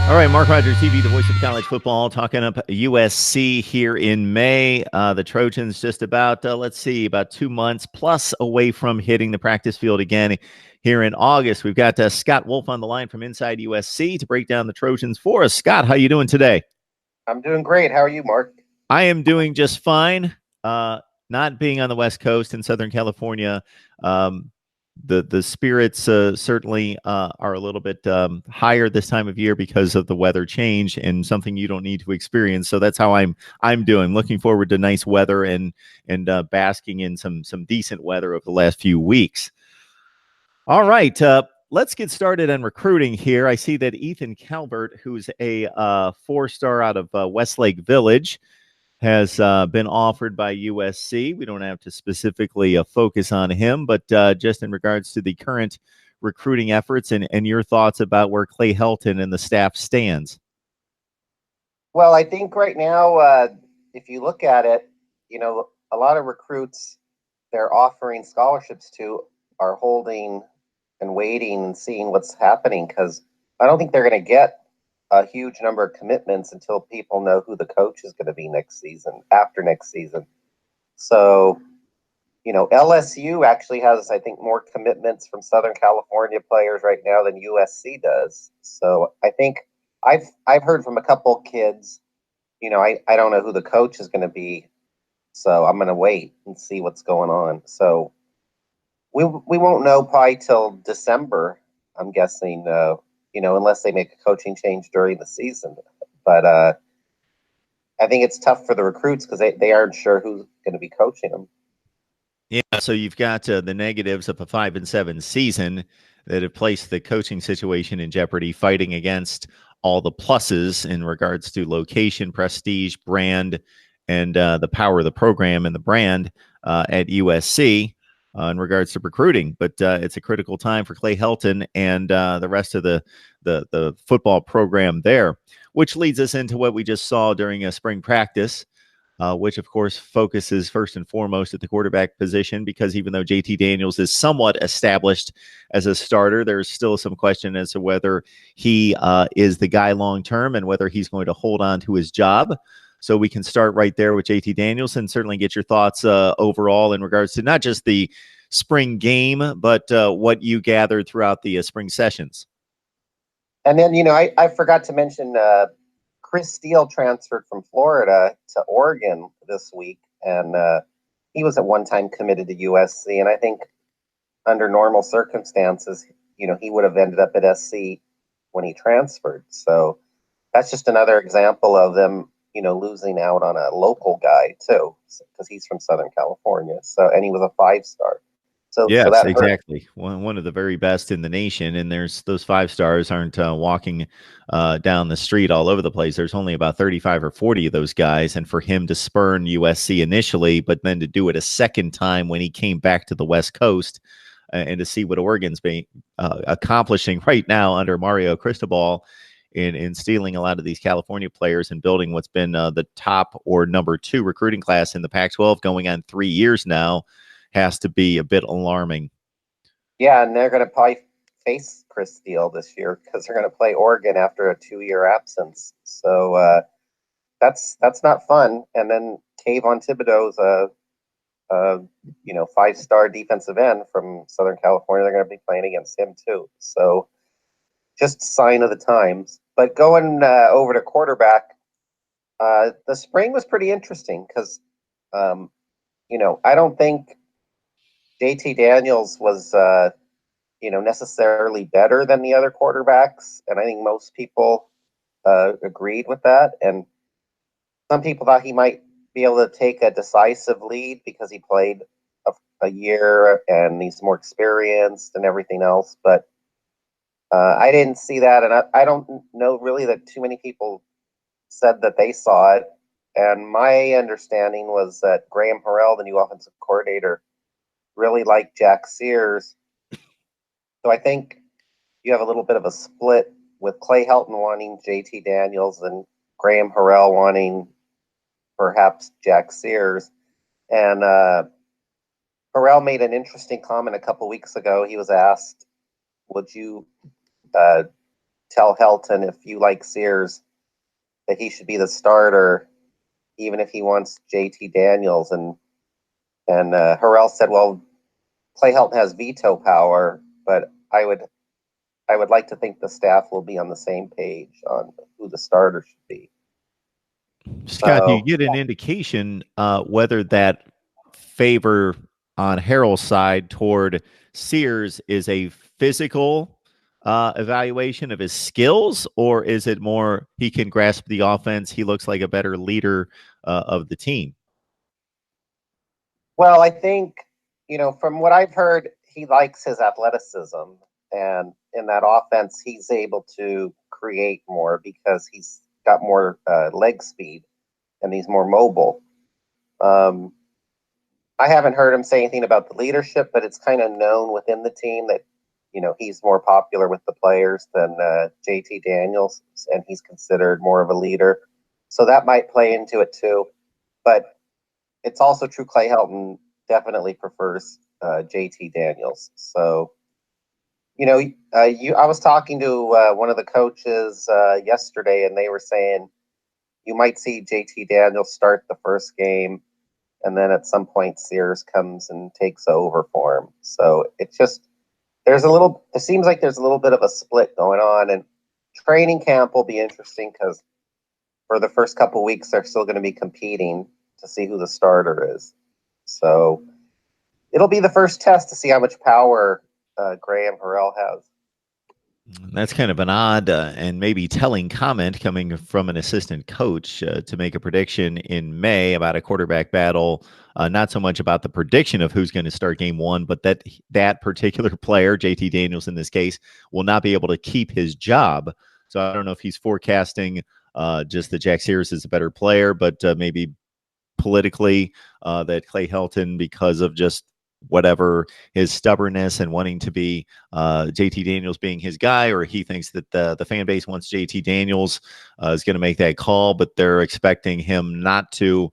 All right, Mark Rogers TV, the voice of college football, talking up USC here in May. The Trojans just about, about 2 months plus away from hitting the practice field again here in August. We've got Scott Wolf on the line from inside USC to break down the Trojans for us. Scott, how you doing today? I'm doing great. How are you, Mark? I am doing just fine. Not being on the West Coast in Southern California, um, the spirits certainly are a little bit higher this time of year because of the weather change and something you don't need to experience. So that's how I'm doing. Looking forward to nice weather and basking in some decent weather over the last few weeks. All right. Let's get started on recruiting here. I see that Ethan Calvert, who's a 4-star out of Westlake Village, has been offered by USC. We don't have to specifically focus on him, but just in regards to the current recruiting efforts and your thoughts about where Clay Helton and the staff stands. Well, I think right now, if you look at it, a lot of recruits they're offering scholarships to are holding and waiting and seeing what's happening because I don't think they're going to get a huge number of commitments until people know who the coach is going to be next season, after next season. So, LSU actually has, I think, more commitments from Southern California players right now than USC does. So I think I've heard from a couple kids, I don't know who the coach is going to be, so I'm going to wait and see what's going on. So we won't know probably till December, I'm guessing, unless they make a coaching change during the season. But I think it's tough for the recruits because they aren't sure who's going to be coaching them. Yeah, so you've got the negatives of a 5-7 season that have placed the coaching situation in jeopardy, fighting against all the pluses in regards to location, prestige, brand, and the power of the program and the brand at USC in regards to recruiting. But it's a critical time for Clay Helton and the rest of the football program there, which leads us into what we just saw during a spring practice. Which, of course, focuses first and foremost at the quarterback position, because even though JT Daniels is somewhat established as a starter, there's still some question as to whether he is the guy long term and whether he's going to hold on to his job. So we can start right there with JT Daniels and certainly get your thoughts overall in regards to not just the spring game, but what you gathered throughout the spring sessions. And then, I forgot to mention Chris Steele transferred from Florida to Oregon this week, and he was at one time committed to USC. And I think under normal circumstances, he would have ended up at SC when he transferred. So that's just another example of them, losing out on a local guy too, because he's from Southern California. So, and he was a 5-star. So Yes, that hurt. exactly. One of the very best in the nation, and there's those 5 stars aren't walking down the street all over the place. There's only about 35 or 40 of those guys, and for him to spurn USC initially, but then to do it a second time when he came back to the West Coast, and to see what Oregon's been accomplishing right now under Mario Cristobal in stealing a lot of these California players and building what's been the top or number 2 recruiting class in the Pac-12 going on 3 years now, has to be a bit alarming. Yeah, and they're going to probably face Chris Steele this year because they're going to play Oregon after a 2-year absence. So that's not fun. And then Kayvon Thibodeau's a 5-star defensive end from Southern California. They're going to be playing against him too. So just sign of the times. But going over to quarterback, the spring was pretty interesting because I don't think JT Daniels was, necessarily better than the other quarterbacks, and I think most people agreed with that. And some people thought he might be able to take a decisive lead because he played a year and he's more experienced and everything else. But I didn't see that, and I don't know really that too many people said that they saw it. And my understanding was that Graham Harrell, the new offensive coordinator, really liked Jack Sears. So I think you have a little bit of a split with Clay Helton wanting JT Daniels and Graham Harrell wanting perhaps Jack Sears. And Harrell made an interesting comment a couple weeks ago. He was asked, would you tell Helton, if you like Sears, that he should be the starter, even if he wants JT Daniels. And Harrell said, well, Clay Helton has veto power, but I would like to think the staff will be on the same page on who the starter should be. Scott, do you get an indication whether that favor on Harrell's side toward Sears is a physical evaluation of his skills, or is it more he can grasp the offense? He looks like a better leader of the team. Well, I think, from what I've heard, he likes his athleticism. And in that offense, he's able to create more because he's got more leg speed and he's more mobile. I haven't heard him say anything about the leadership, but it's kind of known within the team that, he's more popular with the players than JT Daniels, and he's considered more of a leader. So that might play into it too. But it's also true Clay Helton definitely prefers JT Daniels. So, I was talking to one of the coaches yesterday, and they were saying you might see JT Daniels start the first game, and then at some point Sears comes and takes over for him. So it seems like there's a little bit of a split going on, and training camp will be interesting because for the first couple weeks they're still going to be competing to see who the starter is. So it'll be the first test to see how much power Graham Harrell has. That's kind of an odd and maybe telling comment coming from an assistant coach to make a prediction in May about a quarterback battle. Not so much about the prediction of who's going to start game one, but that particular player, JT Daniels in this case, will not be able to keep his job. So I don't know if he's forecasting just that Jack Sears is a better player, but maybe politically that Clay Helton, because of just whatever his stubbornness and wanting to be JT Daniels being his guy, or he thinks that the fan base wants JT Daniels, is going to make that call, but they're expecting him not to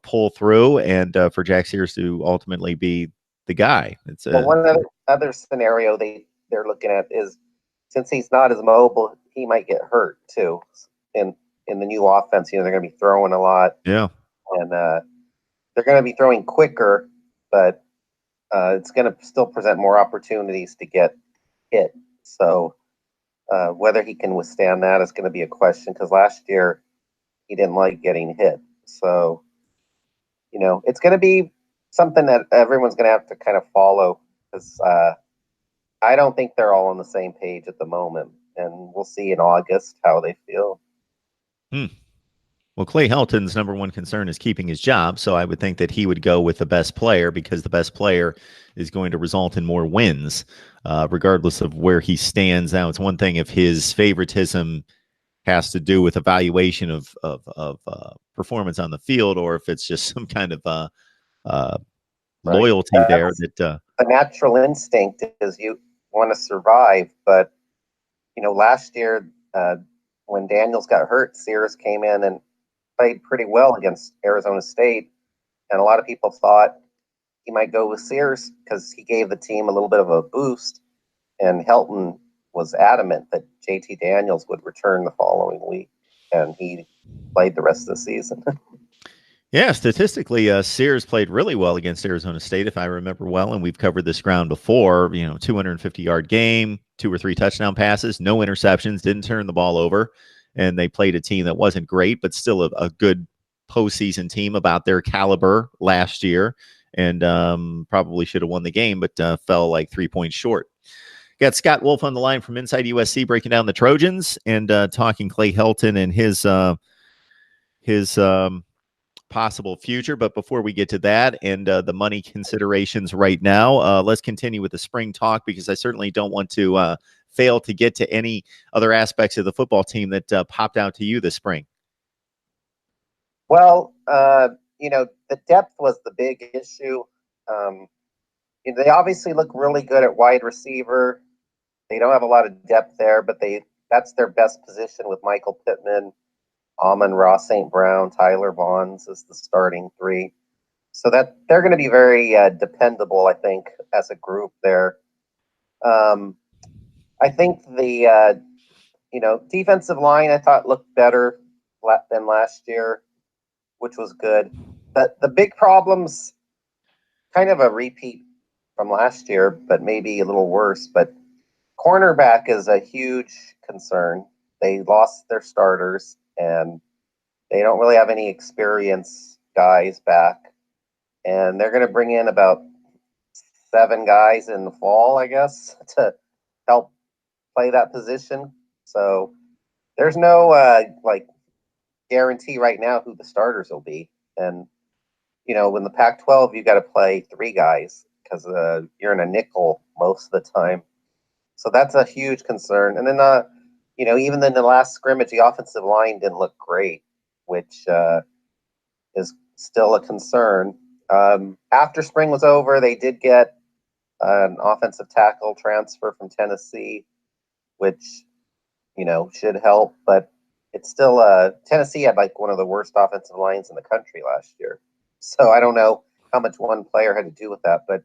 pull through and for Jack Sears to ultimately be the guy. It's one other scenario they're looking at is, since he's not as mobile, he might get hurt too in the new offense. They're going to be throwing a lot. Yeah. And they're going to be throwing quicker, but it's going to still present more opportunities to get hit. So whether he can withstand that is going to be a question, because last year he didn't like getting hit. So, it's going to be something that everyone's going to have to kind of follow, because I don't think they're all on the same page at the moment. And we'll see in August how they feel. Well, Clay Helton's number one concern is keeping his job, so I would think that he would go with the best player, because the best player is going to result in more wins, regardless of where he stands. Now, it's one thing if his favoritism has to do with evaluation of performance on the field, or if it's just some kind of loyalty there. That a natural instinct is you want to survive, but last year when Daniels got hurt, Sears came in and played pretty well against Arizona State, and a lot of people thought he might go with Sears because he gave the team a little bit of a boost, and Helton was adamant that JT Daniels would return the following week, and he played the rest of the season. Yeah, statistically, Sears played really well against Arizona State, if I remember well, and we've covered this ground before. 250-yard game, 2 or 3 touchdown passes, no interceptions, didn't turn the ball over, and they played a team that wasn't great, but still a good postseason team about their caliber last year, and probably should have won the game, but fell like 3 points short. Got Scott Wolf on the line from Inside USC, breaking down the Trojans and talking Clay Helton and his possible future. But before we get to that and the money considerations right now, let's continue with the spring talk, because I certainly don't want to fail to get to any other aspects of the football team that popped out to you this spring. Well, the depth was the big issue. They obviously look really good at wide receiver. They don't have a lot of depth there, but that's their best position with Michael Pittman, Amon-Ra St. Brown, Tyler Vaughns as the starting 3. So that they're going to be very dependable, I think, as a group there. I think the defensive line I thought looked better than last year, which was good. But the big problems, kind of a repeat from last year, but maybe a little worse. But cornerback is a huge concern. They lost their starters, and they don't really have any experienced guys back. And they're going to bring in about 7 guys in the fall, I guess, to help play that position. So there's no guarantee right now who the starters will be. And in the Pac-12, you got to play 3 guys because you're in a nickel most of the time. So that's a huge concern. And then, even in the last scrimmage, the offensive line didn't look great, which is still a concern. After spring was over, they did get an offensive tackle transfer from Tennessee, which, should help. But it's still Tennessee had like one of the worst offensive lines in the country last year. So I don't know how much one player had to do with that. But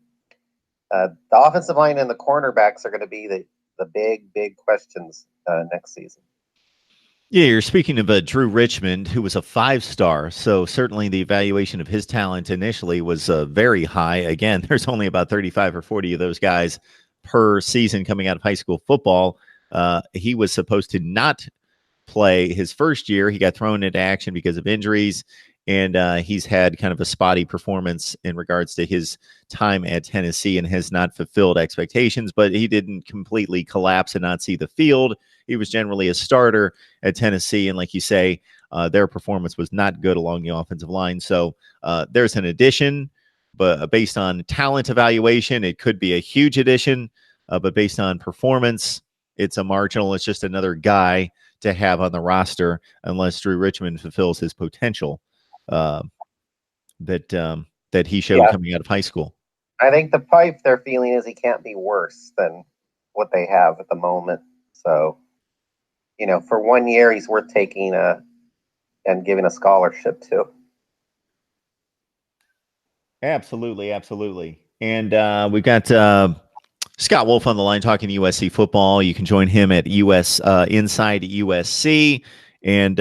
the offensive line and the cornerbacks are going to be the big questions next season. Yeah, you're speaking of Drew Richmond, who was a 5-star. So certainly the evaluation of his talent initially was very high. Again, there's only about 35 or 40 of those guys per season coming out of high school football. He was supposed to not play his first year. He got thrown into action because of injuries, and he's had kind of a spotty performance in regards to his time at Tennessee and has not fulfilled expectations, but he didn't completely collapse and not see the field. He was generally a starter at Tennessee, and like you say, their performance was not good along the offensive line. So there's an addition, but based on talent evaluation, it could be a huge addition, but based on performance, it's a marginal. It's just another guy to have on the roster unless Drew Richmond fulfills his potential that he showed coming out of high school. I think the pipe they're feeling is he can't be worse than what they have at the moment. So, for 1 year, he's worth taking and giving a scholarship to. Absolutely, absolutely. And we've got Scott Wolf on the line talking USC football. You can join him at Inside USC. And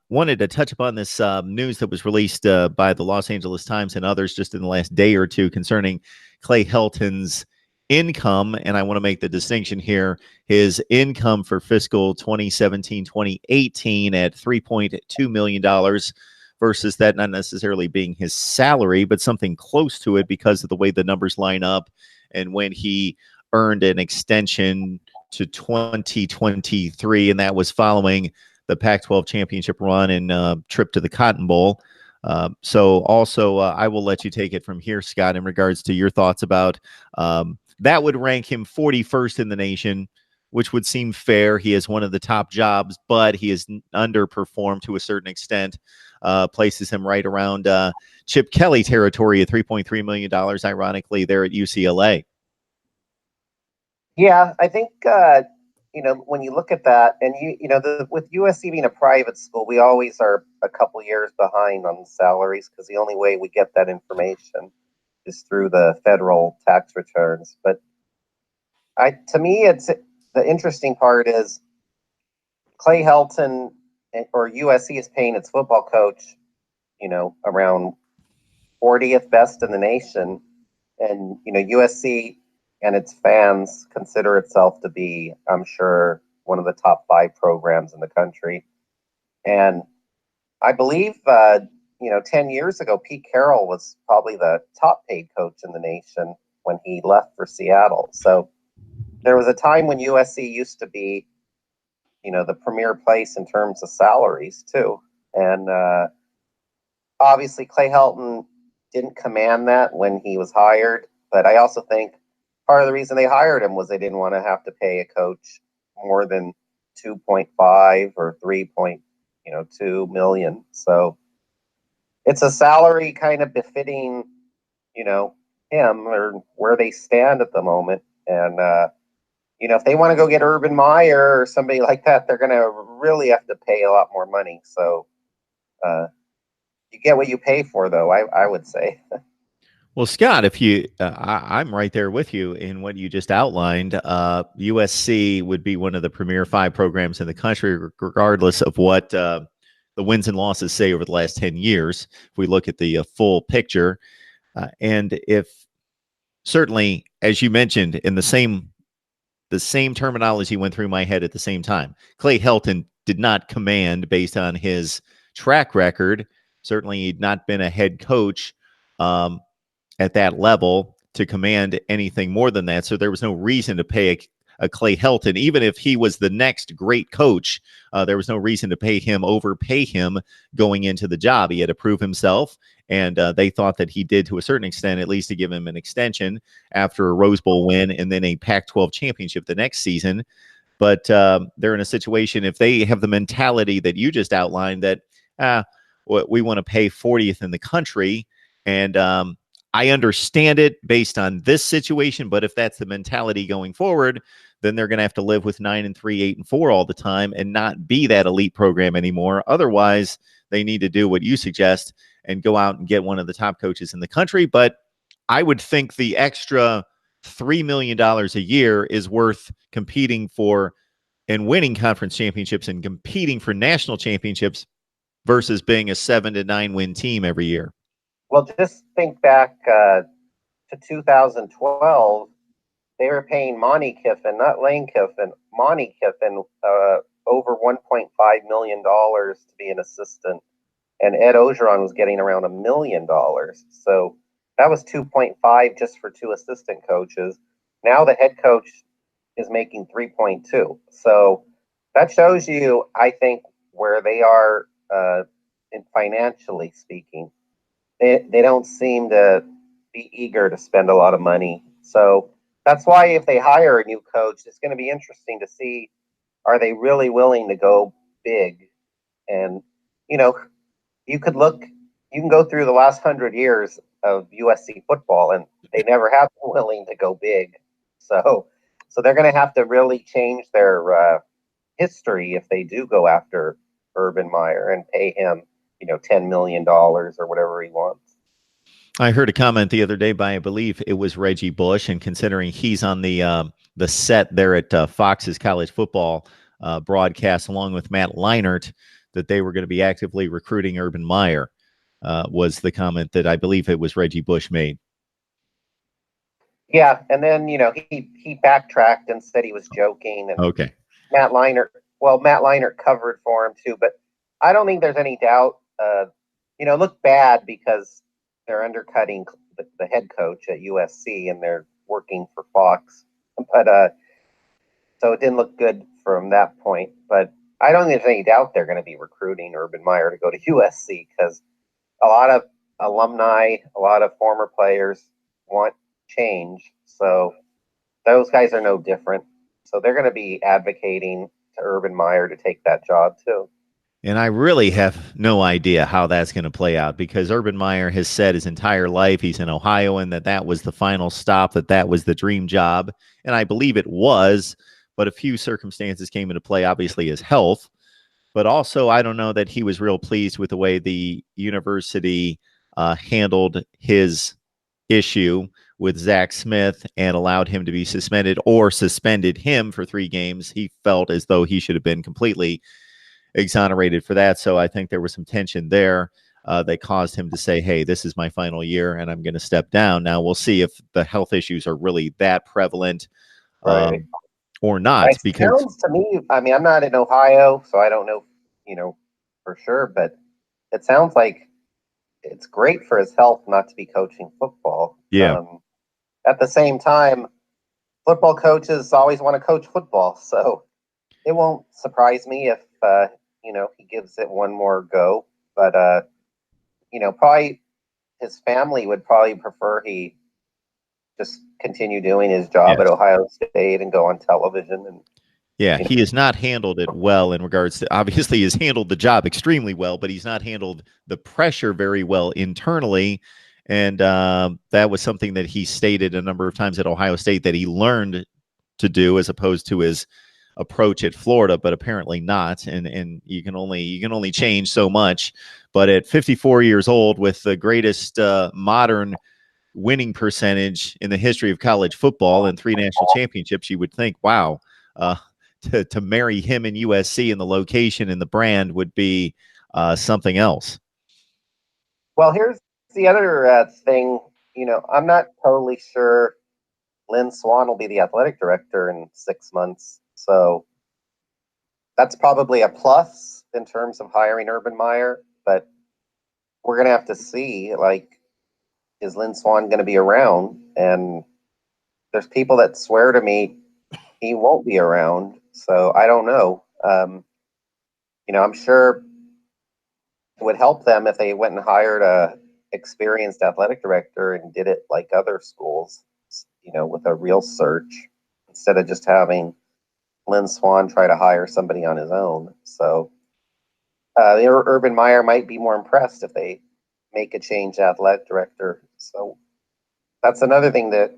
wanted to touch upon this news that was released by the Los Angeles Times and others just in the last day or two concerning Clay Helton's income. And I want to make the distinction here. His income for fiscal 2017-2018 at $3.2 million versus that not necessarily being his salary, but something close to it because of the way the numbers line up. And when he earned an extension to 2023, and that was following the Pac-12 championship run and trip to the Cotton Bowl. So also, I will let you take it from here, Scott, in regards to your thoughts about that would rank him 41st in the nation, which would seem fair. He has one of the top jobs, but he has underperformed to a certain extent, places him right around Chip Kelly territory at $3.3 million, ironically, there at UCLA. Yeah, I think when you look at that, and with USC being a private school, we always are a couple years behind on salaries because the only way we get that information is through the federal tax returns. But to me, it's the interesting part is Clay Helton or USC is paying its football coach, around 40th best in the nation, and USC and its fans consider itself to be, I'm sure, one of the top 5 programs in the country. And I believe, 10 years ago, Pete Carroll was probably the top paid coach in the nation when he left for Seattle. So there was a time when USC used to be, the premier place in terms of salaries too. And obviously Clay Helton didn't command that when he was hired. But I also think part of the reason they hired him was they didn't want to have to pay a coach more than 2.5 or 3.2 million. So it's a salary kind of befitting, him or where they stand at the moment. And, if they want to go get Urban Meyer or somebody like that, they're going to really have to pay a lot more money. So you get what you pay for, though, I would say. Well, Scott, if you, I'm right there with you in what you just outlined. USC would be one of the premier five programs in the country, regardless of what the wins and losses say over the last 10 years. If we look at the full picture, and if certainly, as you mentioned, in the same terminology went through my head at the same time. Clay Helton did not command based on his track record. Certainly, he'd not been a head coach. At that level to command anything more than that. So there was no reason to pay a Clay Helton, even if he was the next great coach. There was no reason to overpay him going into the job. He had to prove himself, and they thought that he did to a certain extent, at least to give him an extension after a Rose Bowl win and then a Pac-12 championship the next season. But they're in a situation, if they have the mentality that you just outlined, that we want to pay 40th in the country, and I understand it based on this situation, but if that's the mentality going forward, then they're going to have to live with 9-3, 8-4 all the time and not be that elite program anymore. Otherwise, they need to do what you suggest and go out and get one of the top coaches in the country. But I would think the extra $3 million a year is worth competing for and winning conference championships and competing for national championships versus being a 7 to 9 win team every year. Well, just think back to 2012. They were paying Monty Kiffin, not Lane Kiffin, Monty Kiffin, over $1.5 million to be an assistant. And Ed Ogeron was getting around $1 million. So that was 2.5 just for two assistant coaches. Now the head coach is making 3.2. So that shows you, I think, where they are in financially speaking. They don't seem to be eager to spend a lot of money. So that's why if they hire a new coach, it's going to be interesting to see, are they really willing to go big? And, you can go through the last 100 years of USC football, and they never have been willing to go big. So they're going to have to really change their history if they do go after Urban Meyer and pay him $10 million or whatever he wants. I heard a comment the other day by, I believe it was Reggie Bush, and considering he's on the set there at Fox's college football broadcast along with Matt Leinart, that they were going to be actively recruiting Urban Meyer, was the comment that I believe it was Reggie Bush made. Yeah, and then he backtracked and said he was joking. And okay, Matt Leinart covered for him too, but I don't think there's any doubt. Look bad because they're undercutting the head coach at USC and they're working for Fox, but so it didn't look good from that point. But I don't think there's any doubt they're going to be recruiting Urban Meyer to go to USC because a lot of alumni, a lot of former players want change. So those guys are no different. So they're going to be advocating to Urban Meyer to take that job too. And I really have no idea how that's going to play out because Urban Meyer has said his entire life he's an Ohioan, that was the final stop, that was the dream job. And I believe it was, but a few circumstances came into play, obviously his health. But also, I don't know that he was real pleased with the way the university handled his issue with Zach Smith and allowed him to be suspended or suspended him for 3 games. He felt as though he should have been completely exonerated for that. So I think there was some tension there that caused him to say, hey, this is my final year and I'm going to step down. Now we'll see if the health issues are really that prevalent or not. It sounds to me, I mean, I'm not in Ohio, so I don't know, for sure, but it sounds like it's great for his health not to be coaching football. Yeah. At the same time, football coaches always want to coach football, so it won't surprise me if he gives it one more go. But probably his family would probably prefer he just continue doing his job at Ohio State and go on television. And he has not handled it well in regards to, obviously he's handled the job extremely well, but he's not handled the pressure very well internally. And that was something that he stated a number of times at Ohio State that he learned to do as opposed to his approach at Florida, but apparently not. And you can only change so much. But at 54 years old, with the greatest modern winning percentage in the history of college football and 3 national championships, you would think, wow, to marry him in USC and the location and the brand would be something else. Well, here's the other thing. I'm not totally sure Lynn Swann will be the athletic director in 6 months. So that's probably a plus in terms of hiring Urban Meyer, but we're going to have to see, like, is Lynn Swann going to be around? And there's people that swear to me he won't be around. So I don't know. I'm sure it would help them if they went and hired a experienced athletic director and did it like other schools, with a real search instead of just having Lynn Swann try to hire somebody on his own. So Urban Meyer might be more impressed if they make a change athletic director. So that's another thing to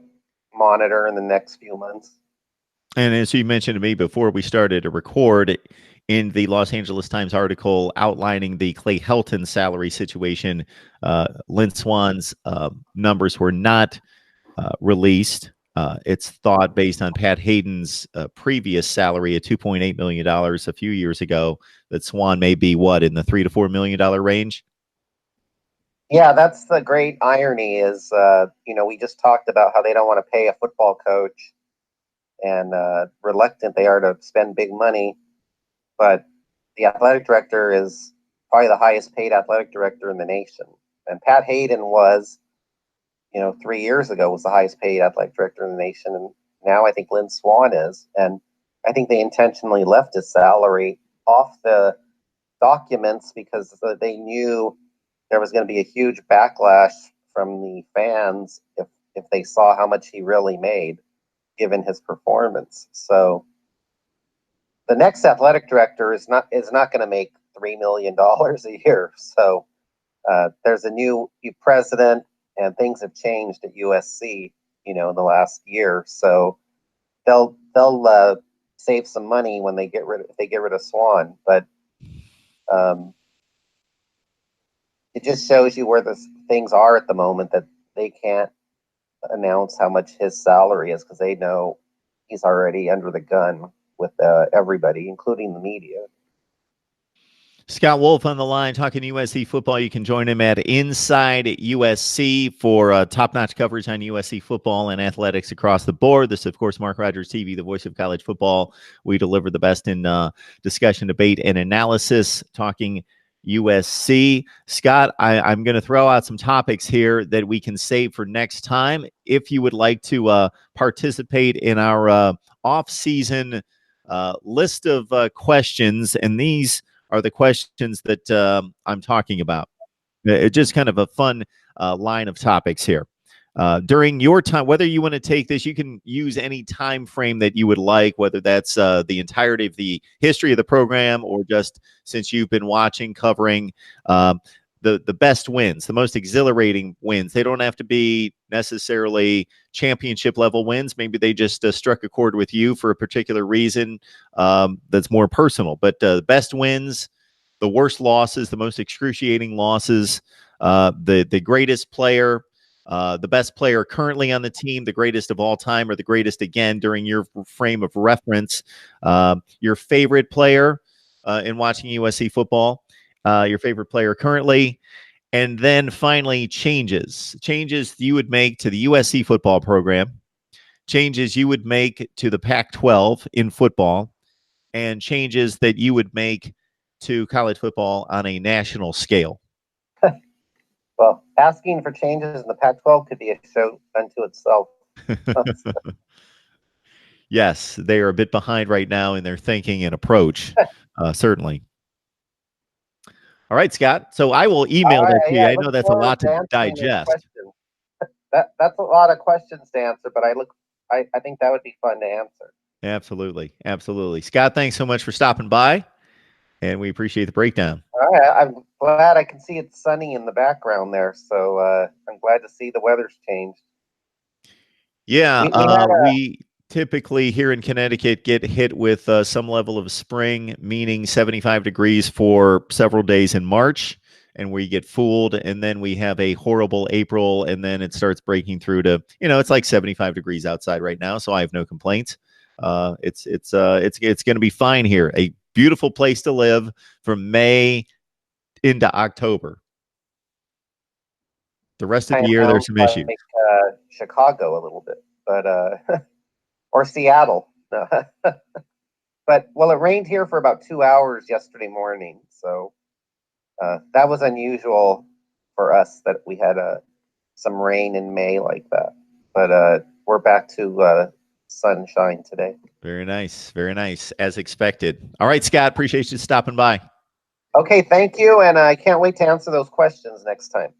monitor in the next few months. And as you mentioned to me before we started to record, in the Los Angeles Times article outlining the Clay Helton salary situation, Lynn Swann's numbers were not released. It's thought, based on Pat Hayden's previous salary at $2.8 million a few years ago, that Swann may be in the $3 to $4 million range. Yeah, that's the great irony is, we just talked about how they don't want to pay a football coach and reluctant they are to spend big money. But the athletic director is probably the highest paid athletic director in the nation. And Pat Hayden was, 3 years ago, was the highest paid athletic director in the nation. And now I think Lynn Swann is. And I think they intentionally left his salary off the documents because they knew there was going to be a huge backlash from the fans if they saw how much he really made, given his performance. So the next athletic director is not going to make $3 million a year. So there's a new president, and things have changed at USC, in the last year. So they'll save some money when they get rid of Swann. But it just shows you where the things are at the moment, that they can't announce how much his salary is because they know he's already under the gun with everybody, including the media. Scott Wolf on the line talking USC football. You can join him at Inside USC for top-notch coverage on USC football and athletics across the board. This is, of course, Mark Rogers TV, the voice of college football. We deliver the best in discussion, debate, and analysis, talking USC. Scott, I'm going to throw out some topics here that we can save for next time. If you would like to participate in our off-season list of questions, and these are the questions that I'm talking about. It's just kind of a fun line of topics here. During your time, whether you want to take this, you can use any time frame that you would like, whether that's the entirety of the history of the program or just since you've been watching, covering the best wins, the most exhilarating wins. They don't have to be necessarily championship level wins. Maybe they just struck a chord with you for a particular reason that's more personal. But the best wins, the worst losses, the most excruciating losses, the greatest player, the best player currently on the team, the greatest of all time, or the greatest again during your frame of reference, your favorite player in watching USC football, your favorite player currently, and then finally changes you would make to the USC football program, changes you would make to the Pac-12 in football, and changes that you would make to college football on a national scale. Well, asking for changes in the Pac-12 could be a show unto itself. Yes, they are a bit behind right now in their thinking and approach, certainly. All right, Scott. So I will email that to you. I know that's a lot to digest. That's a lot of questions to answer, but I think that would be fun to answer. Absolutely. Absolutely. Scott, thanks so much for stopping by, and we appreciate the breakdown. All right. I'm glad I can see it's sunny in the background there, so I'm glad to see the weather's changed. Yeah, we typically here in Connecticut get hit with some level of spring, meaning 75 degrees for several days in March, and we get fooled, and then we have a horrible April, and then it starts breaking through to, it's like 75 degrees outside right now, so I have no complaints. It's going to be fine here. A beautiful place to live from May into October. The rest of the Kind of year, there's sounds some issues. like Chicago a little bit, but or Seattle. But well, it rained here for about 2 hours yesterday morning, so that was unusual for us that we had some rain in May like that. But we're back to sunshine today. Very nice. Very nice. As expected. All right, Scott, appreciate you stopping by. Okay, thank you, and I can't wait to answer those questions next time.